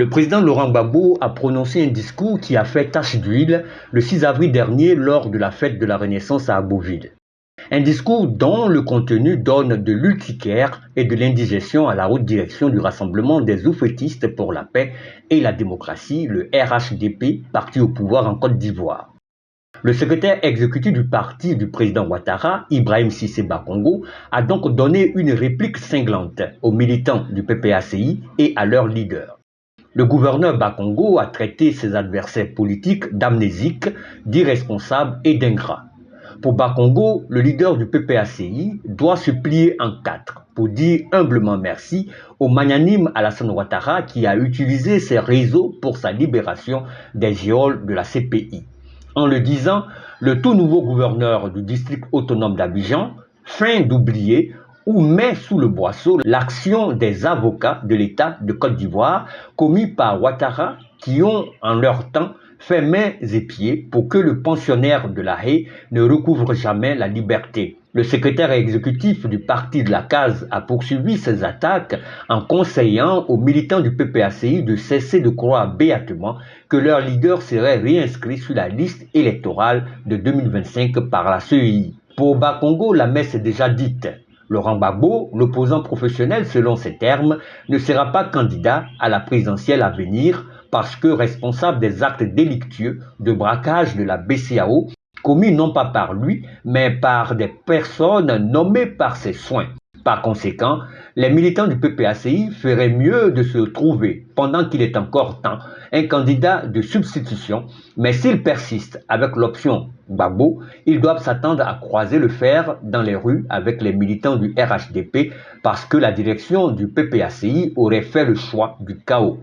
Le président Laurent Gbagbo a prononcé un discours qui a fait tache d'huile le 6 avril dernier lors de la fête de la Renaissance à Abbeville. Un discours dont le contenu donne de l'urticaire et de l'indigestion à la haute direction du Rassemblement des oufettistes pour la paix et la démocratie, le RHDP, parti au pouvoir en Côte d'Ivoire. Le secrétaire exécutif du parti du président Ouattara, Ibrahim Cissé Bakongo, a donc donné une réplique cinglante aux militants du PPACI et à leurs leaders. Le gouverneur Bakongo a traité ses adversaires politiques d'amnésiques, d'irresponsables et d'ingrats. Pour Bakongo, le leader du PPACI doit se plier en quatre pour dire humblement merci au magnanime Alassane Ouattara qui a utilisé ses réseaux pour sa libération des geôles de la CPI. En le disant, le tout nouveau gouverneur du district autonome d'Abidjan feint d'oublier ou met sous le boisseau l'action des avocats de l'État de Côte d'Ivoire commis par Ouattara qui ont en leur temps fait mains et pieds pour que le pensionnaire de la Haye ne recouvre jamais la liberté. Le secrétaire exécutif du parti de la Case a poursuivi ses attaques en conseillant aux militants du PPACI de cesser de croire béatement que leur leader serait réinscrit sur la liste électorale de 2025 par la CEI. Pour Bakongo, la messe est déjà dite. Laurent Gbagbo, l'opposant professionnel selon ses termes, ne sera pas candidat à la présidentielle à venir parce que responsable des actes délictueux de braquage de la BCEAO commis non pas par lui, mais par des personnes nommées par ses soins. Par conséquent, les militants du PPACI feraient mieux de se trouver, pendant qu'il est encore temps, un candidat de substitution, mais s'ils persistent avec l'option Gbagbo, ils doivent s'attendre à croiser le fer dans les rues avec les militants du RHDP parce que la direction du PPACI aurait fait le choix du chaos.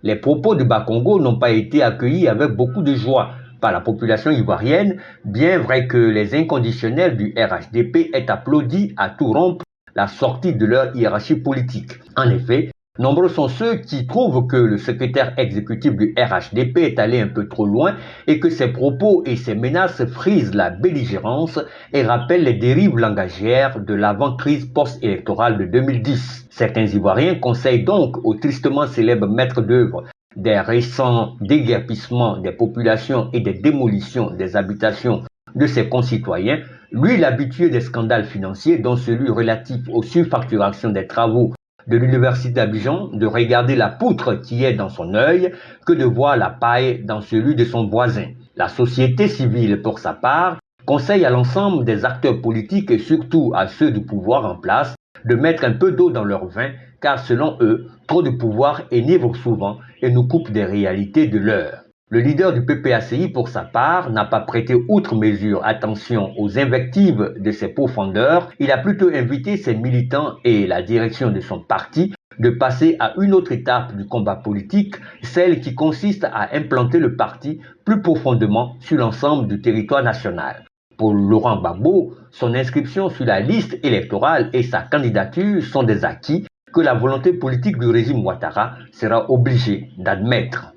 Les propos de Bakongo n'ont pas été accueillis avec beaucoup de joie par la population ivoirienne, bien vrai que les inconditionnels du RHDP aient applaudi à tout rompre la sortie de leur hiérarchie politique. En effet, nombreux sont ceux qui trouvent que le secrétaire exécutif du RHDP est allé un peu trop loin et que ses propos et ses menaces frisent la belligérance et rappellent les dérives langagières de l'avant-crise post-électorale de 2010. Certains Ivoiriens conseillent donc au tristement célèbre maître d'œuvre des récents déguerpissements des populations et des démolitions des habitations de ses concitoyens, lui l'habitué des scandales financiers dont celui relatif aux surfacturations des travaux de l'université d'Abidjan, de regarder la poutre qui est dans son œil que de voir la paille dans celui de son voisin. La société civile, pour sa part, conseille à l'ensemble des acteurs politiques et surtout à ceux du pouvoir en place de mettre un peu d'eau dans leur vin car selon eux, trop de pouvoir énivre souvent et nous coupe des réalités de l'heure. Le leader du PPACI, pour sa part, n'a pas prêté outre mesure attention aux invectives de ses profondeurs. Il a plutôt invité ses militants et la direction de son parti de passer à une autre étape du combat politique, celle qui consiste à implanter le parti plus profondément sur l'ensemble du territoire national. Pour Laurent Gbagbo, son inscription sur la liste électorale et sa candidature sont des acquis que la volonté politique du régime Ouattara sera obligée d'admettre.